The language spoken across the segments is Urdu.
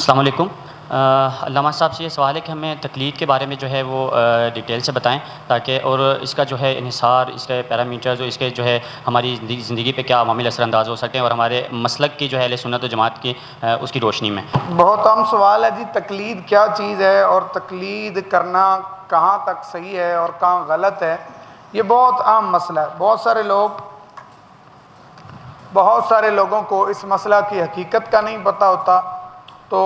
السلام علیکم۔ علامہ صاحب سے یہ سوال ہے کہ ہمیں تقلید کے بارے میں جو ہے وہ ڈیٹیل سے بتائیں، تاکہ اور اس کا جو ہے انحصار، اس کے پیرامیٹرز اور اس کے جو ہے ہماری زندگی پہ کیا عوامل اثر انداز ہو سکیں، اور ہمارے مسلک کی جو ہے اہل سنت و جماعت کی اس کی روشنی میں۔ بہت عام سوال ہے جی، تقلید کیا چیز ہے اور تقلید کرنا کہاں تک صحیح ہے اور کہاں غلط ہے۔ یہ بہت عام مسئلہ ہے۔ بہت سارے لوگوں کو اس مسئلہ کی حقیقت کا نہیں پتہ ہوتا، تو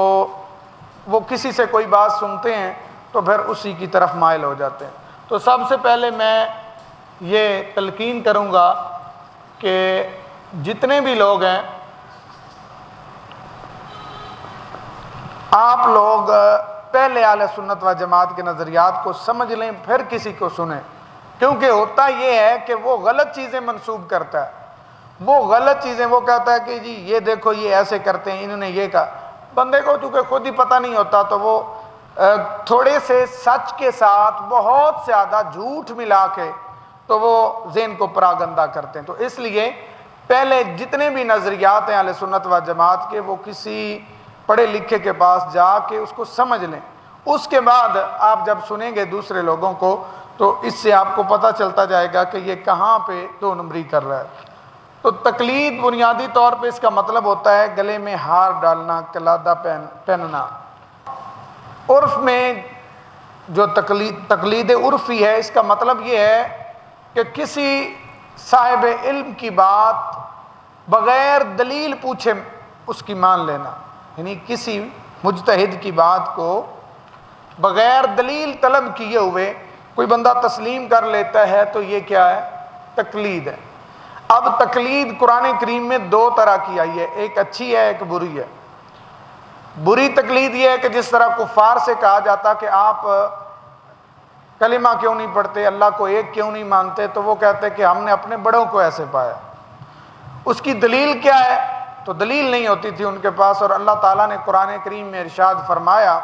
وہ کسی سے کوئی بات سنتے ہیں تو پھر اسی کی طرف مائل ہو جاتے ہیں۔ تو سب سے پہلے میں یہ تلقین کروں گا کہ جتنے بھی لوگ ہیں، آپ لوگ پہلے اہل سنت و جماعت کے نظریات کو سمجھ لیں، پھر کسی کو سنیں، کیونکہ ہوتا یہ ہے کہ وہ غلط چیزیں منسوب کرتا ہے۔ وہ غلط چیزیں وہ کہتا ہے کہ جی یہ دیکھو یہ ایسے کرتے ہیں، انہوں نے یہ کہا۔ بندے کو چونکہ خود ہی پتہ نہیں ہوتا، تو وہ تھوڑے سے سچ کے ساتھ بہت زیادہ جھوٹ ملا کے تو وہ ذہن کو پراگندہ کرتے ہیں۔ تو اس لیے پہلے جتنے بھی نظریات ہیں اہل سنت و جماعت کے، وہ کسی پڑھے لکھے کے پاس جا کے اس کو سمجھ لیں۔ اس کے بعد آپ جب سنیں گے دوسرے لوگوں کو، تو اس سے آپ کو پتہ چلتا جائے گا کہ یہ کہاں پہ دو نمبری کر رہا ہے۔ تو تقلید بنیادی طور پہ اس کا مطلب ہوتا ہے گلے میں ہار ڈالنا، قلادہ پہننا۔ عرف میں جو تقلید عرفی ہے، اس کا مطلب یہ ہے کہ کسی صاحب علم کی بات بغیر دلیل پوچھے اس کی مان لینا، یعنی کسی مجتہد کی بات کو بغیر دلیل طلب کیے ہوئے کوئی بندہ تسلیم کر لیتا ہے، تو یہ کیا ہے؟ تقلید ہے۔ اب تقلید قرآن کریم میں دو طرح کی آئی ہے، ایک اچھی ہے ایک بری ہے۔ بری تقلید یہ ہے کہ جس طرح کفار سے کہا جاتا کہ آپ کلمہ کیوں نہیں پڑھتے، اللہ کو ایک کیوں نہیں مانتے، تو وہ کہتے کہ ہم نے اپنے بڑوں کو ایسے پایا۔ اس کی دلیل کیا ہے؟ تو دلیل نہیں ہوتی تھی ان کے پاس، اور اللہ تعالیٰ نے قرآن کریم میں ارشاد فرمایا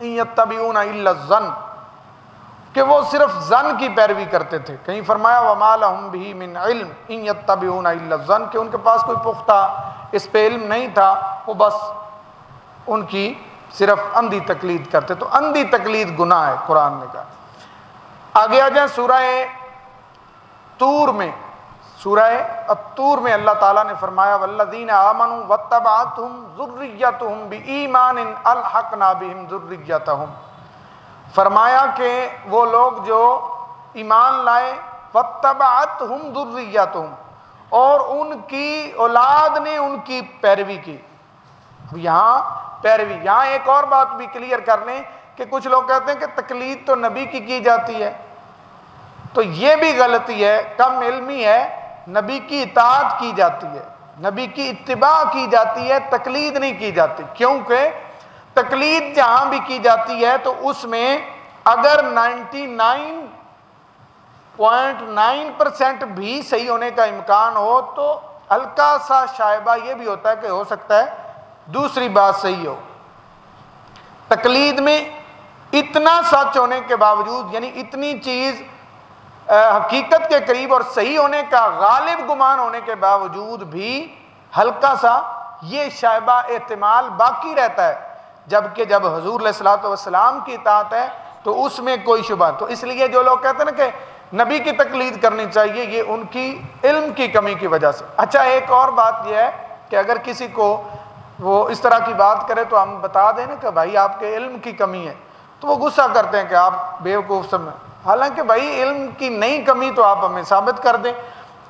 ان یتبعون الا الظن، کہ وہ صرف ظن کی پیروی کرتے تھے۔ کہیں فرمایا وما لهم به من علم ان یتبعون الا الظن، کہ ان کے پاس کوئی پختہ اس پہ علم نہیں تھا، وہ بس ان کی صرف اندھی تقلید کرتے۔ تو اندھی تقلید گناہ ہے، قرآن نے کہا۔ آگے آ جائیں سورہ طور میں، سورہ الطور میں اللہ تعالیٰ نے فرمایا والذین آمنوا واتبعتهم ذریتهم بایمان الحقنا بهم ذریتهم، فرمایا کہ وہ لوگ جو ایمان لائے واتبعتهم ذریتهم، اور ان کی اولاد نے ان کی پیروی کی۔ یہاں پیروی، یہاں ایک اور بات بھی کلیئر کر لیں کہ کچھ لوگ کہتے ہیں کہ تقلید تو نبی کی جاتی ہے، تو یہ بھی غلطی ہے، کم علمی ہے۔ نبی کی اطاعت کی جاتی ہے، نبی کی اتباع کی جاتی ہے، تقلید نہیں کی جاتی۔ کیونکہ تقلید جہاں بھی کی جاتی ہے تو اس میں اگر 99.9% بھی صحیح ہونے کا امکان ہو، تو ہلکا سا شائبہ یہ بھی ہوتا ہے کہ ہو سکتا ہے دوسری بات صحیح ہو۔ تقلید میں اتنا سچ ہونے کے باوجود، یعنی اتنی چیز حقیقت کے قریب اور صحیح ہونے کا غالب گمان ہونے کے باوجود بھی ہلکا سا یہ شائبہ احتمال باقی رہتا ہے، جبکہ جب حضور علیہ الصلوۃ والسلام کی اطاعت ہے تو اس میں کوئی شبہ۔ تو اس لیے جو لوگ کہتے ہیں نا کہ نبی کی تقلید کرنی چاہیے، یہ ان کی علم کی کمی کی وجہ سے۔ اچھا، ایک اور بات یہ ہے کہ اگر کسی کو وہ اس طرح کی بات کرے تو ہم بتا دیں نا کہ بھائی آپ کے علم کی کمی ہے، تو وہ غصہ کرتے ہیں کہ آپ بیوقوف سمجھ، حالانکہ بھائی علم کی نہیں کمی تو آپ ہمیں ثابت کر دیں۔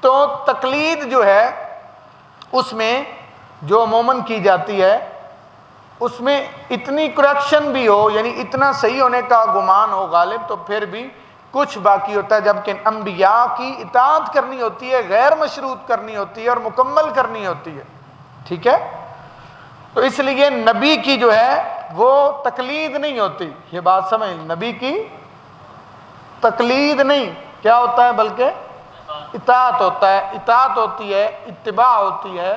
تو تقلید جو ہے اس میں جو عموماً کی جاتی ہے، اس میں اتنی کریکشن بھی ہو، یعنی اتنا صحیح ہونے کا گمان ہو غالب، تو پھر بھی کچھ باقی ہوتا ہے، جبکہ انبیاء کی اطاعت کرنی ہوتی ہے، غیر مشروط کرنی ہوتی ہے اور مکمل کرنی ہوتی ہے۔ ٹھیک ہے؟ تو اس لیے نبی کی جو ہے وہ تقلید نہیں ہوتی، یہ بات سمجھ، نبی کی تقلید نہیں، کیا ہوتا ہے؟ بلکہ اطاعت ہوتا ہے، اطاعت ہوتی ہے، اتباع ہوتی ہے،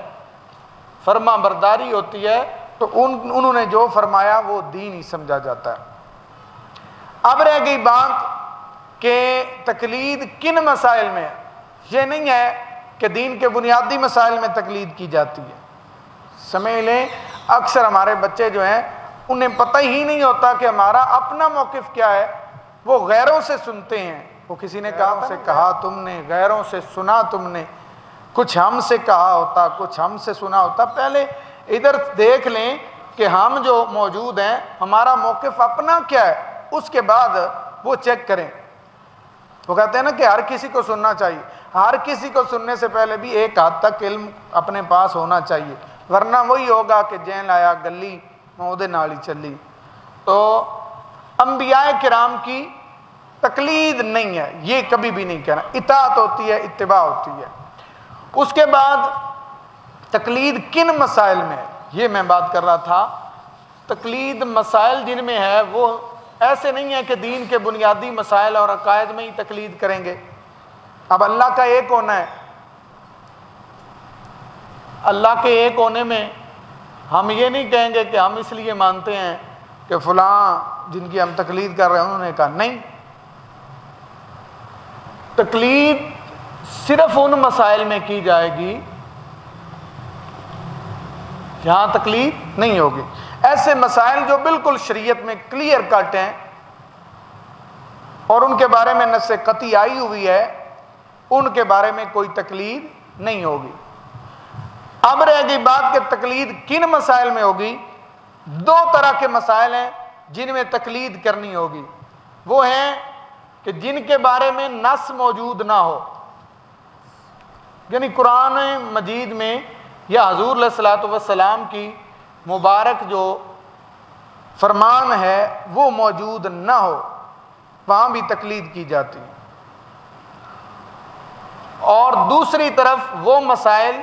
فرما برداری ہوتی ہے۔ تو انہوں نے جو فرمایا وہ دین ہی سمجھا جاتا ہے۔ اب رہ گئی بات کہ تقلید کن مسائل میں ہے۔ یہ نہیں ہے کہ دین کے بنیادی مسائل میں تقلید کی جاتی ہے، سمجھ لیں اکثر ہمارے بچے جو ہیں انہیں پتہ ہی نہیں ہوتا کہ ہمارا اپنا موقف کیا ہے، وہ غیروں سے سنتے ہیں۔ وہ کسی نے کہا تم نے، غیروں سے سنا تم نے، کچھ ہم سے کہا ہوتا، کچھ ہم سے سنا ہوتا۔ پہلے ادھر دیکھ لیں کہ ہم جو موجود ہیں ہمارا موقف اپنا کیا ہے، اس کے بعد وہ چیک کریں۔ وہ کہتے ہیں نا کہ ہر کسی کو سننا چاہیے، ہر کسی کو سننے سے پہلے بھی ایک حد تک علم اپنے پاس ہونا چاہیے، ورنہ وہی ہوگا کہ جین آیا گلی مودے نالی چلی۔ تو انبیاء کرام کی تقلید نہیں ہے، یہ کبھی بھی نہیں کہنا، اطاعت ہوتی ہے، اتباع ہوتی ہے۔ اس کے بعد تقلید کن مسائل میں ہے، یہ میں بات کر رہا تھا۔ تقلید مسائل جن میں ہے وہ ایسے نہیں ہے کہ دین کے بنیادی مسائل اور عقائد میں ہی تقلید کریں گے۔ اب اللہ کا ایک ہونا ہے، اللہ کے ایک ہونے میں ہم یہ نہیں کہیں گے کہ ہم اس لیے مانتے ہیں کہ فلاں جن کی ہم تقلید کر رہے ہیں انہوں نے کہا، نہیں، تقلید صرف ان مسائل میں کی جائے گی جہاں تقلید نہیں ہوگی۔ ایسے مسائل جو بالکل شریعت میں کلیئر کٹ ہیں اور ان کے بارے میں نص قطعی آئی ہوئی ہے، ان کے بارے میں کوئی تقلید نہیں ہوگی۔ اب رہ گئی بات کہ تقلید کن مسائل میں ہوگی۔ دو طرح کے مسائل ہیں جن میں تقلید کرنی ہوگی، وہ ہیں کہ جن کے بارے میں نص موجود نہ ہو، یعنی قرآن مجید میں یا حضور علیہ الصلوۃ والسلام کی مبارک جو فرمان ہے وہ موجود نہ ہو، وہاں بھی تقلید کی جاتی ہے۔ اور دوسری طرف وہ مسائل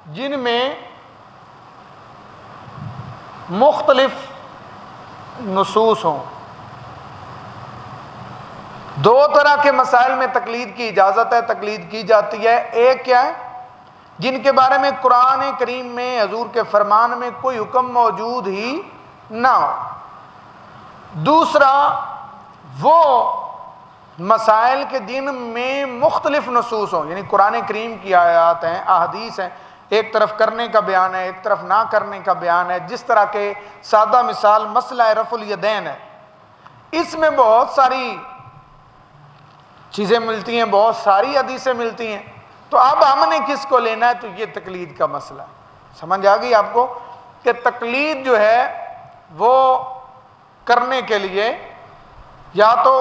جن میں مختلف نصوص ہوں۔ دو طرح کے مسائل میں تقلید کی اجازت ہے، تقلید کی جاتی ہے۔ ایک کیا ہے؟ جن کے بارے میں قرآن کریم میں حضور کے فرمان میں کوئی حکم موجود ہی نہ ہو۔ دوسرا وہ مسائل کے جن میں مختلف نصوص ہوں، یعنی قرآن کریم کی آیات ہیں، احادیث ہیں، ایک طرف کرنے کا بیان ہے، ایک طرف نہ کرنے کا بیان ہے۔ جس طرح کے سادہ مثال مسئلہ رفع الیدین ہے، اس میں بہت ساری چیزیں ملتی ہیں، بہت ساری حدیثیں ملتی ہیں، تو اب ہم نے کس کو لینا ہے؟ تو یہ تقلید کا مسئلہ ہے۔ سمجھ آ گئی آپ کو کہ تقلید جو ہے وہ کرنے کے لیے یا تو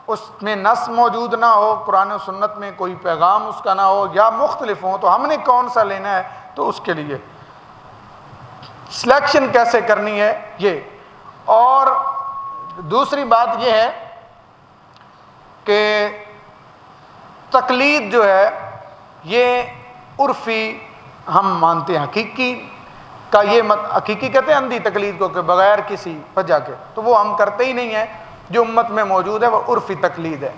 اس میں نص موجود نہ ہو، قرآن و سنت میں کوئی پیغام اس کا نہ ہو، یا مختلف ہوں، تو ہم نے کون سا لینا ہے؟ تو اس کے لیے سلیکشن کیسے کرنی ہے یہ۔ اور دوسری بات یہ ہے کہ تقلید جو ہے یہ عرفی ہم مانتے ہیں، حقیقی کا یہ حقیقی کہتے ہیں اندھی تقلید کو کہ بغیر کسی وجہ کے، تو وہ ہم کرتے ہی نہیں ہیں۔ جو امت میں موجود ہے وہ عرفی تقلید ہے۔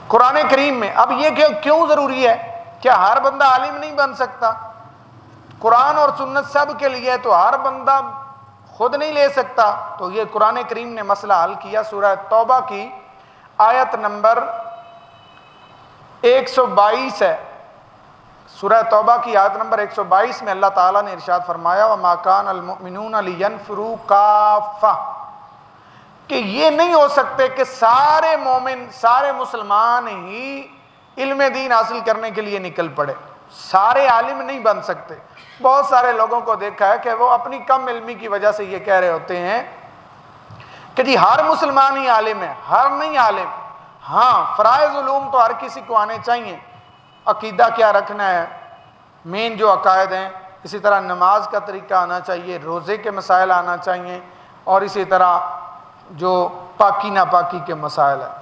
قرآن کریم میں اب یہ کیوں ضروری ہے؟ کیا ہر بندہ عالم نہیں بن سکتا؟ قرآن اور سنت سب کے لیے، تو ہر بندہ خود نہیں لے سکتا، تو یہ قرآن کریم نے مسئلہ حل کیا۔ سورہ توبہ کی آیت نمبر 122 ہے، سورہ توبہ کی آیت نمبر 122 میں اللہ تعالیٰ نے ارشاد فرمایا وَمَا كَانَ الْمُؤْمِنُونَ لِيَنْفِرُوا كَافَّةً، کہ یہ نہیں ہو سکتے کہ سارے مومن، سارے مسلمان ہی علم دین حاصل کرنے کے لیے نکل پڑے، سارے عالم نہیں بن سکتے۔ بہت سارے لوگوں کو دیکھا ہے کہ وہ اپنی کم علمی کی وجہ سے یہ کہہ رہے ہوتے ہیں کہ جی ہر مسلمان ہی عالم ہے، ہر نہیں عالم۔ ہاں، فرائض علوم تو ہر کسی کو آنے چاہیے، عقیدہ کیا رکھنا ہے، مین جو عقائد ہیں، اسی طرح نماز کا طریقہ آنا چاہیے، روزے کے مسائل آنا چاہیے، اور اسی طرح جو پاکی ناپاکی کے مسائل ہیں،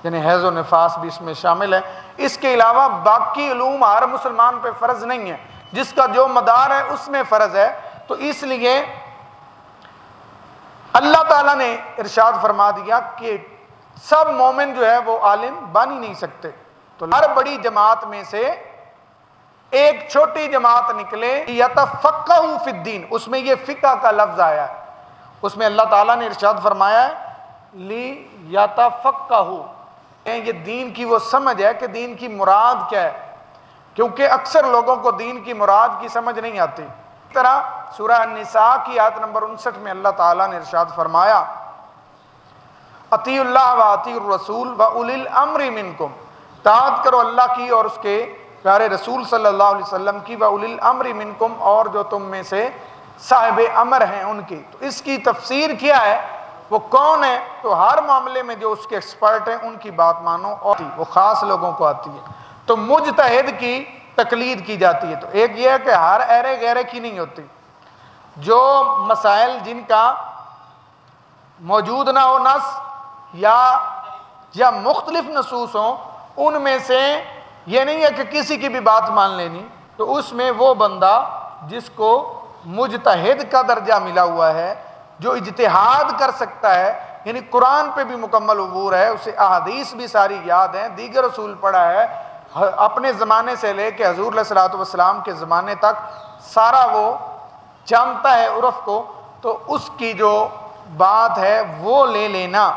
یعنی حیض و نفاس بھی اس میں شامل ہے۔ اس کے علاوہ باقی علوم ہر مسلمان پہ فرض نہیں ہے، جس کا جو مدار ہے اس میں فرض ہے۔ تو اس لیے اللہ تعالیٰ نے ارشاد فرما دیا کہ سب مومن جو ہے وہ عالم بن ہی نہیں سکتے، تو ہر بڑی جماعت میں سے ایک چھوٹی جماعت نکلے یتفقہوا فی الدین، اس میں یہ فقہ کا لفظ آیا ہے، اس میں اللہ تعالیٰ نے ارشاد فرمایا ہے لیتفقہوا، یہ دین کی وہ سمجھ ہے کہ دین کی مراد کیا ہے، کیونکہ اکثر لوگوں کو دین کی مراد کی سمجھ نہیں آتی۔ اس طرح سورہ النساء کی آیت نمبر 59 میں اللہ تعالیٰ نے ارشاد فرمایا اطیعوا اللہ و اطیعوا الرسول و اولی الامر منکم، اطاعت کرو اللہ کی اور اس کے پیارے رسول صلی اللہ علیہ وسلم کی، و اولی الامر منکم، اور جو تم میں سے صاحب امر ہیں ان کی۔ تو اس کی تفسیر کیا ہے، وہ کون ہے؟ تو ہر معاملے میں جو اس کے ایکسپرٹ ہیں ان کی بات مانو، اور وہ خاص لوگوں کو آتی ہے۔ تو مجتہد کی تقلید کی جاتی ہے۔ تو ایک یہ ہے کہ ہر ایرے غیرے کی نہیں ہوتی، جو مسائل جن کا موجود نہ ہو نص یا مختلف نصوص ہوں، ان میں سے یہ نہیں ہے کہ کسی کی بھی بات مان لینی، تو اس میں وہ بندہ جس کو مجتہد کا درجہ ملا ہوا ہے، جو اجتہاد کر سکتا ہے، یعنی قرآن پہ بھی مکمل عبور ہے، اسے احادیث بھی ساری یاد ہیں، دیگر رسول پڑھا ہے، اپنے زمانے سے لے کے حضور علیہ الصلوۃ والسلام کے زمانے تک سارا وہ جانتا ہے عرف کو، تو اس کی جو بات ہے وہ لے لینا،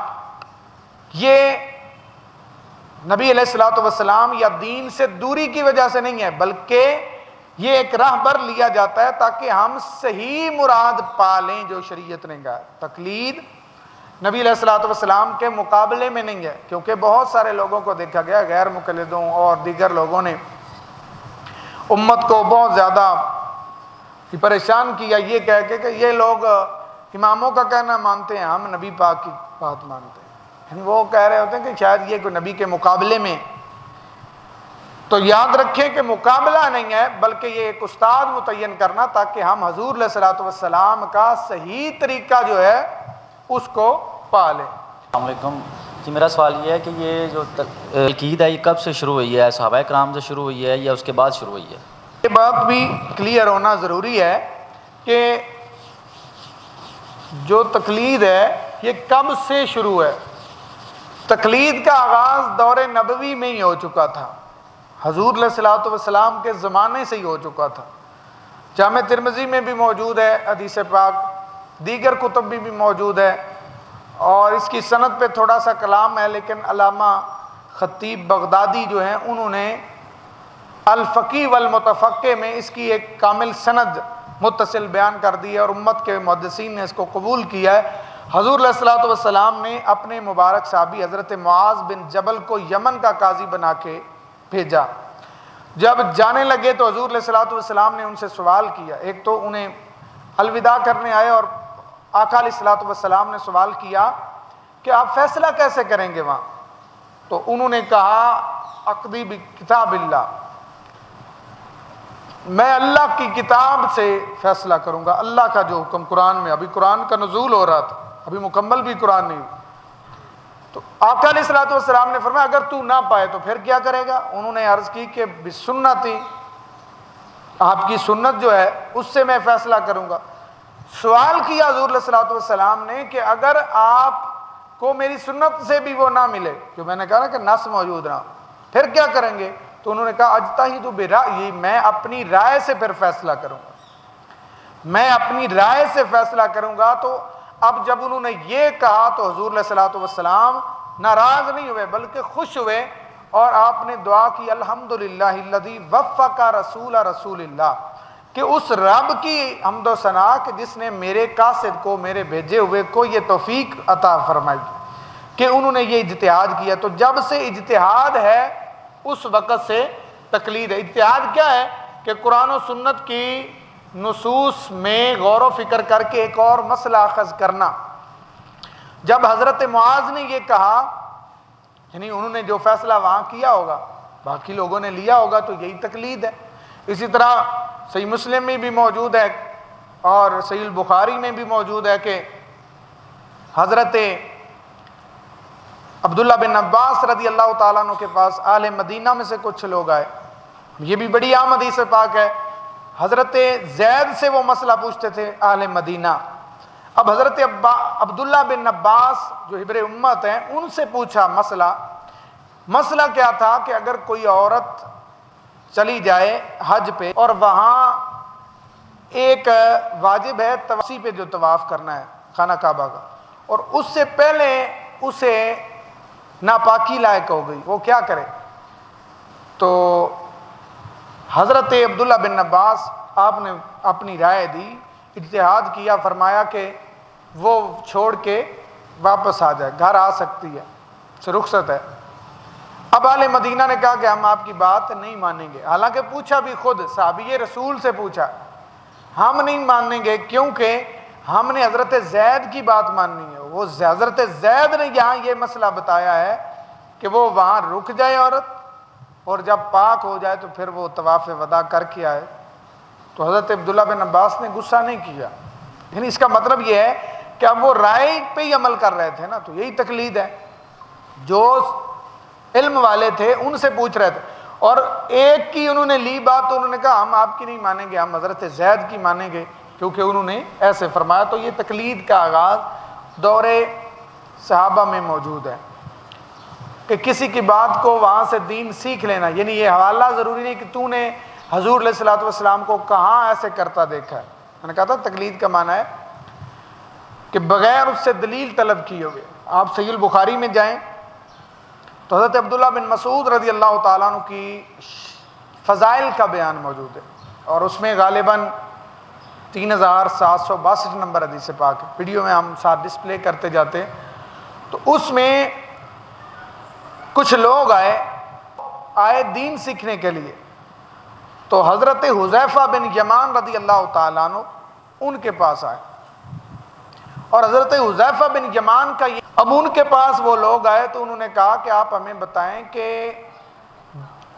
یہ نبی علیہ الصلوۃ والسلام یا دین سے دوری کی وجہ سے نہیں ہے، بلکہ یہ ایک راہبر لیا جاتا ہے تاکہ ہم صحیح مراد پا لیں جو شریعت نے کہا۔ تقلید نبی علیہ الصلوۃ والسلام کے مقابلے میں نہیں ہے، کیونکہ بہت سارے لوگوں کو دیکھا گیا، غیر مقلدوں اور دیگر لوگوں نے امت کو بہت زیادہ پریشان کیا یہ کہہ کے کہ یہ لوگ اماموں کا کہنا مانتے ہیں، ہم نبی پاک کی بات مانتے ہیں، یعنی وہ کہہ رہے ہوتے ہیں کہ شاید یہ کوئی نبی کے مقابلے میں۔ تو یاد رکھیں کہ مقابلہ نہیں ہے، بلکہ یہ ایک استاد متعین کرنا تاکہ ہم حضور علیہ الصلوۃ والسلام کا صحیح طریقہ جو ہے اس کو پا لیں۔ السلام علیکم جی، میرا سوال یہ ہے کہ یہ جو تقلید ہے یہ کب سے شروع ہوئی ہے؟ صحابہ کرام سے شروع ہوئی ہے یا اس کے بعد شروع ہوئی ہے؟ یہ بات بھی کلیئر ہونا ضروری ہے کہ جو تقلید ہے یہ کب سے شروع ہے۔ تقلید کا آغاز دور نبوی میں ہی ہو چکا تھا، حضور علیہ الصلوۃ والسلام کے زمانے سے ہی ہو چکا تھا۔ جامع ترمذی میں بھی موجود ہے حدیث پاک، دیگر کتب بھی موجود ہے، اور اس کی سند پہ تھوڑا سا کلام ہے، لیکن علامہ خطیب بغدادی جو ہیں انہوں نے الفقی والمتفقہ میں اس کی ایک کامل سند متصل بیان کر دی ہے، اور امت کے محدثین نے اس کو قبول کیا ہے۔ حضور علیہ الصلوۃ والسلام نے اپنے مبارک صحابی حضرت معاذ بن جبل کو یمن کا قاضی بنا کے بھیجا۔ جب جانے لگے تو حضور علیہ الصلوۃ والسلام نے ان سے سوال کیا، ایک تو انہیں الوداع کرنے آئے، اور آقا علیہ الصلوۃ والسلام نے سوال کیا کہ آپ فیصلہ کیسے کریں گے وہاں؟ تو انہوں نے کہا اقضی بکتاب اللہ، میں اللہ کی کتاب سے فیصلہ کروں گا، اللہ کا جو حکم قرآن میں، ابھی قرآن کا نزول ہو رہا تھا، ابھی مکمل بھی قرآن نہیں۔ تو آقا علیہ الصلوۃ والسلام نے فرمایا اگر تو نہ پائے تو پھر کیا کرے گا؟ انہوں نے عرض کی کہ بسنتی، آپ کی سنت جو ہے اس سے میں فیصلہ کروں گا۔ سوال کیا حضور علیہ الصلوۃ والسلام نے کہ اگر آپ کو میری سنت سے بھی وہ نہ ملے، جو میں نے کہا نا کہ نص موجود نہ، پھر کیا کریں گے؟ تو انہوں نے کہا اجتہد برأیی، میں اپنی رائے سے پھر فیصلہ کروں گا، میں اپنی رائے سے فیصلہ کروں گا۔ تو اب جب انہوں نے یہ کہا تو حضور علیہ الصلوۃ والسلام ناراض نہیں ہوئے بلکہ خوش ہوئے، اور آپ نے دعا کی الحمدللہ الذی وفق رسول رسول اللہ، کہ اس رب کی حمد و ثنا کہ جس نے میرے قاصد کو، میرے بھیجے ہوئے کو یہ توفیق عطا فرمائی کہ انہوں نے یہ اجتہاد کیا۔ تو جب سے اجتہاد ہے اس وقت سے تقلید ہے۔ اجتہاد کیا ہے کہ قرآن و سنت کی نصوص میں غور و فکر کر کے ایک اور مسئلہ اخذ کرنا۔ جب حضرت معاذ نے یہ کہا، یعنی انہوں نے جو فیصلہ وہاں کیا ہوگا باقی لوگوں نے لیا ہوگا، تو یہی تقلید ہے۔ اسی طرح صحیح مسلم میں بھی موجود ہے اور صحیح البخاری میں بھی موجود ہے کہ حضرت عبداللہ بن عباس رضی اللہ تعالیٰ عنہ کے پاس اہل مدینہ میں سے کچھ لوگ آئے، یہ بھی بڑی عام حدیث پاک ہے۔ حضرت زید سے وہ مسئلہ پوچھتے تھے اہل مدینہ، اب حضرت عبداللہ بن عباس جو حبر امت ہیں ان سے پوچھا مسئلہ کیا تھا کہ اگر کوئی عورت چلی جائے حج پہ اور وہاں ایک واجب ہے طواف پہ جو طواف کرنا ہے خانہ کعبہ کا، اور اس سے پہلے اسے ناپاکی لائق ہو گئی، وہ کیا کرے؟ تو حضرت عبداللہ بن عباس آپ نے اپنی رائے دی اجتہاد کیا, فرمایا کہ وہ چھوڑ کے واپس آ جائے, گھر آ سکتی ہے, سے رخصت ہے. اب اہل مدینہ نے کہا کہ ہم آپ کی بات نہیں مانیں گے, حالانکہ پوچھا بھی خود صحابی رسول سے پوچھا, ہم نہیں مانیں گے کیونکہ ہم نے حضرت زید کی بات ماننی ہے. وہ حضرت زید نے یہاں یہ مسئلہ بتایا ہے کہ وہ وہاں رک جائے عورت, اور جب پاک ہو جائے تو پھر وہ طواف وداع کر کے آئے. تو حضرت عبداللہ بن عباس نے غصہ نہیں کیا. یعنی اس کا مطلب یہ ہے کہ اب وہ رائے پہ ہی عمل کر رہے تھے نا, تو یہی تقلید ہے. جو علم والے تھے ان سے پوچھ رہے تھے, اور ایک کی انہوں نے لی بات تو انہوں نے کہا ہم آپ کی نہیں مانیں گے, ہم حضرت زید کی مانیں گے کیونکہ انہوں نے ایسے فرمایا. تو یہ تقلید کا آغاز دور صحابہ میں موجود ہے کہ کسی کی بات کو وہاں سے دین سیکھ لینا. یعنی یہ حوالہ ضروری نہیں کہ تو نے حضور علیہ الصلوۃ والسلام کو کہاں ایسے کرتا دیکھا ہے. میں نے کہا تھا تقلید کا معنی ہے کہ بغیر اس سے دلیل طلب کیے ہوئے. آپ صحیح البخاری میں جائیں تو حضرت عبداللہ بن مسعود رضی اللہ تعالیٰ عنہ کی فضائل کا بیان موجود ہے, اور اس میں غالباً 3762 نمبر حدیث پاک ہے. ویڈیو میں ہم ساتھ ڈسپلے کرتے جاتے ہیں. تو اس میں کچھ لوگ آئے دین سیکھنے کے لیے, تو حضرت حذیفہ بن یمان رضی اللہ تعالیٰ عنہ ان کے پاس آئے, اور حضرت حذیفہ بن یمان کا اب ان کے پاس وہ لوگ آئے تو انہوں نے کہا کہ آپ ہمیں بتائیں کہ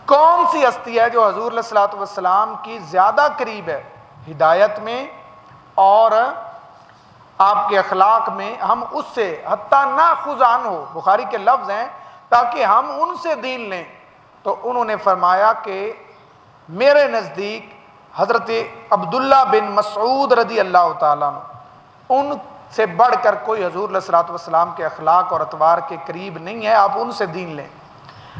کون سی ہستی ہے جو حضور علیہ الصلوۃ والسلام کی زیادہ قریب ہے ہدایت میں اور آپ کے اخلاق میں, ہم اس سے حتیٰ ناخذ عنہ, بخاری کے لفظ ہیں, تاکہ ہم ان سے دین لیں. تو انہوں نے فرمایا کہ میرے نزدیک حضرت عبداللہ بن مسعود رضی اللہ تعالیٰ عنہ ان سے بڑھ کر کوئی حضور علیہ الصلوۃ والسلام کے اخلاق اور اطوار کے قریب نہیں ہے, آپ ان سے دین لیں.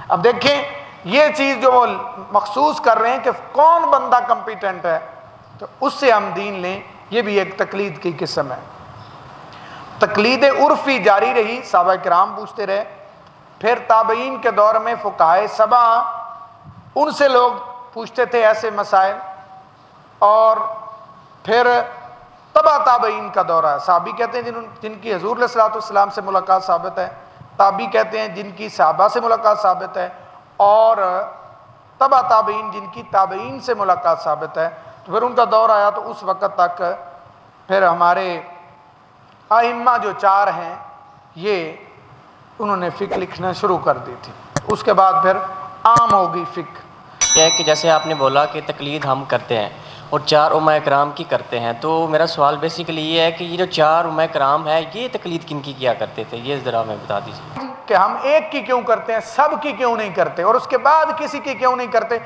اب دیکھیں یہ چیز جو وہ مخصوص کر رہے ہیں کہ کون بندہ کمپیٹنٹ ہے تو اس سے ہم دین لیں, یہ بھی ایک تقلید کی قسم ہے. تقلید عرفی جاری رہی, صحابہ کرام پوچھتے رہے, پھر تابعین کے دور میں فقہائے سبع ان سے لوگ پوچھتے تھے ایسے مسائل, اور پھر تبع تابعین کا دور ہے. صحابی کہتے ہیں جن کی حضور علیہ الصلوۃ والسلام سے ملاقات ثابت ہے, تابعی کہتے ہیں جن کی صحابہ سے ملاقات ثابت ہے, اور تبع تابعین جن کی تابعین سے ملاقات ثابت ہے. تو پھر ان کا دور آیا تو اس وقت تک پھر ہمارے ائمہ جو 4 ہیں یہ انہوں نے فقہ لکھنا شروع کر دی تھی. اس کے بعد پھر عام ہوگی فقہ. یہ ہے کہ جیسے آپ نے بولا کہ تقلید ہم کرتے ہیں اور 4 علماء کرام کی کرتے ہیں, تو میرا سوال بیسیکلی یہ ہے کہ یہ جو 4 علماء کرام ہے یہ تقلید کن کی کیا کرتے تھے, یہ ذرا ہمیں بتا دیجیے کہ ہم ایک کی کیوں کرتے ہیں, سب کی کیوں نہیں کرتے, اور اس کے بعد کسی کی کیوں نہیں کرتے.